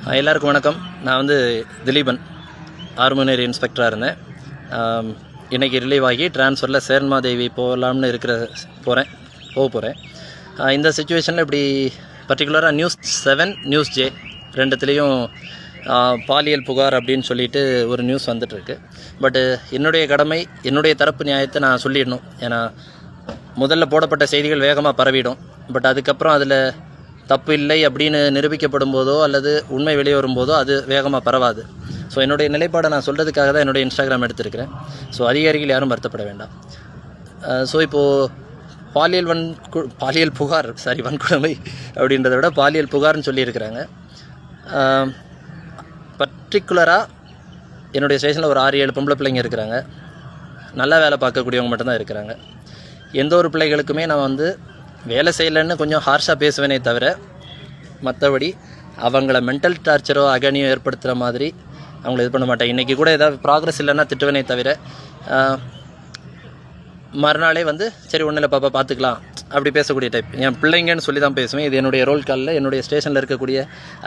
எல்லாருக்கும் வணக்கம். நான் திலீபன் ஆர்மினரி இன்ஸ்பெக்டராக இருந்தேன். இன்றைக்கி ரிலீவ் ஆகி ட்ரான்ஸ்ஃபரில் சேர்மாதேவி போகலாம்னு போக போகிறேன். இந்த சுச்சுவேஷனில் இப்படி பர்டிகுலராக நியூஸ் 7 நியூஸ் J ரெண்டுத்துலேயும் பாலியல் புகார் அப்படின்னு சொல்லிட்டு ஒரு நியூஸ் வந்துட்டுருக்கு. பட்டு என்னுடைய கடமை, என்னுடைய தரப்பு நியாயத்தை நான் சொல்லிடணும். ஏன்னா முதல்ல போடப்பட்ட செய்திகள் வேகமாக பரவிடும். பட் அதுக்கப்புறம் அதில் தப்பு இல்லை அப்படின்னு நிரூபிக்கப்படும் போதோ அல்லது உண்மை வெளியே வரும்போதோ அது வேகமாக பரவாது. ஸோ என்னுடைய நிலைப்பாடை நான் சொல்கிறதுக்காக தான் என்னுடைய இன்ஸ்டாகிராம் எடுத்திருக்கிறேன். ஸோ அதிகாரிகள் யாரும் வருத்தப்பட வேண்டாம். ஸோ இப்போது பாலியல் புகார் வன்கொடுமை அப்படின்றத விட பாலியல் புகார்னு சொல்லியிருக்கிறாங்க. பர்டிகுலராக என்னுடைய ஸ்டேஷனில் ஒரு 6-7 பொம்பளை பிள்ளைங்க இருக்கிறாங்க. நல்லா வேலை பார்க்கக்கூடியவங்க மட்டும்தான் இருக்கிறாங்க. எந்த ஒரு பிள்ளைகளுக்குமே நான் வேலை செய்யலைன்னு கொஞ்சம் ஹார்ஷாக பேசுவேனே தவிர மற்றபடி அவங்கள மென்டல் டார்ச்சரோ அகனியோ ஏற்படுத்துகிற மாதிரி அவங்கள இது பண்ண மாட்டேன். இன்றைக்கி கூட ஏதாவது ப்ராக்ரஸ் இல்லைன்னா திட்டுவேனே தவிர மறுநாளே சரி ஒன்றும் இல்லை பாப்பா பார்த்துக்கலாம் அப்படி பேசக்கூடிய டைப். என் பிள்ளைங்கன்னு சொல்லி தான் பேசுவேன். இது என்னுடைய ரோல் காலில் என்னுடைய ஸ்டேஷனில் இருக்கக்கூடிய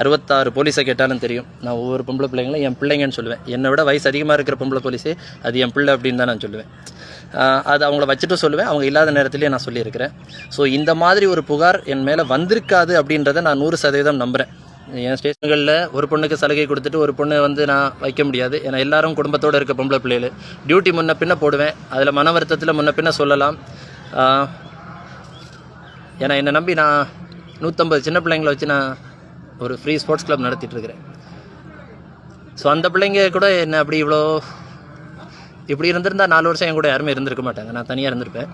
66 போலீஸை கேட்டாலும் தெரியும். நான் ஒவ்வொரு பொம்பளை பிள்ளைங்களும் என் பிள்ளைங்கன்னு சொல்லுவேன். என்னை விட வயசு அதிகமாக இருக்கிற பொம்பளை போலீஸே அது என் பிள்ளை அப்படின்னு தான் நான் சொல்லுவேன். அது அவங்கள வச்சுட்டு சொல்லுவேன், அவங்க இல்லாத நேரத்துலேயே நான் சொல்லியிருக்கிறேன். ஸோ இந்த மாதிரி ஒரு புகார் என் மேலே வந்திருக்காது அப்படின்றத நான் 100% நம்புகிறேன். என் ஸ்டேஷன்களில் ஒரு பொண்ணுக்கு சலுகை கொடுத்துட்டு ஒரு பொண்ணு நான் வைக்க முடியாது. ஏன்னா எல்லாரும் குடும்பத்தோடு இருக்க பொம்பளை பிள்ளைகள் டியூட்டி முன்ன பின்ன போடுவேன். அதில் மன வருத்தத்தில் முன்ன பின்ன சொல்லலாம். ஏன்னா என்னை நம்பி நான் 150 சின்ன பிள்ளைங்களை வச்சு நான் ஒரு ஃப்ரீ ஸ்போர்ட்ஸ் கிளப் நடத்திட்டுருக்கிறேன். ஸோ அந்த பிள்ளைங்க கூட என்ன அப்படி இப்படி இருந்திருந்தால் 4 வருஷம் என் கூட யாருமே இருந்திருக்க மாட்டாங்க. நான் தனியாக இருந்திருப்பேன்.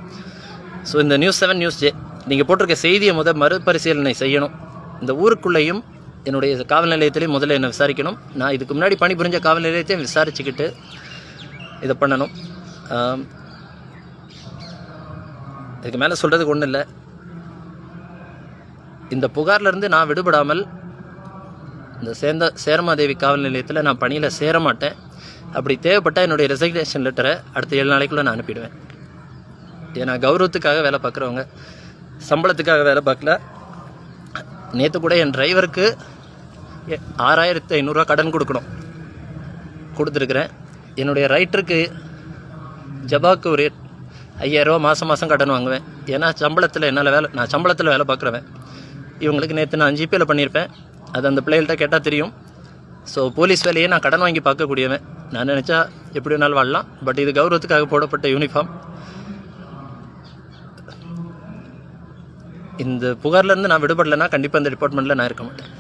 ஸோ இந்த நியூஸ் 7 நியூஸ் J நீங்கள் போட்டிருக்க செய்தியை மறுபரிசீலனை செய்யணும். இந்த ஊருக்குள்ளேயும் என்னுடைய காவல் நிலையத்திலையும் முதல்ல என்னை விசாரிக்கணும். நான் இதுக்கு முன்னாடி பணிபுரிஞ்ச காவல் நிலையத்தையும் விசாரிச்சுக்கிட்டு இதை பண்ணணும். இதுக்கு மேலே சொல்கிறதுக்கு ஒன்றும் இல்லை. இந்த புகார்லேருந்து நான் விடுபடாமல் இந்த சேர்மாதேவி காவல் நிலையத்தில் நான் பணியில் சேர மாட்டேன். அப்படி தேவைப்பட்டால் என்னுடைய ரெசிக்னேஷன் லெட்டரை அடுத்த 7 நாளைக்குள்ளே நான் அனுப்பிடுவேன். ஏன்னா கௌரவத்துக்காக வேலை பார்க்குறவங்க சம்பளத்துக்காக வேலை பார்க்கல. நேற்று கூட என் டிரைவருக்கு 6500 கடன் கொடுத்துருக்குறேன். என்னுடைய ரைட்டருக்கு ஜபாக்கு ஒரு 5000 மாதம் கடன் வாங்குவேன். ஏன்னா நான் சம்பளத்தில் வேலை பார்க்குறவன். இவங்களுக்கு நேற்று நான் GPayல பண்ணியிருப்பேன். அது அந்த பிள்ளைகள்கிட்ட கேட்டால் தெரியும். ஸோ போலீஸ் வேலையே நான் கடன் வாங்கி பார்க்கக்கூடியவன். நான் நினச்சா எப்படி வேணாலும் வாழலாம். பட் இது கௌரவத்துக்காக போடப்பட்ட யூனிஃபார்ம். இந்த புகார்லேருந்து நான் விடுபடலைன்னா கண்டிப்பாக இந்த டிபார்ட்மெண்ட்டில் நான் இருக்க மாட்டேன்.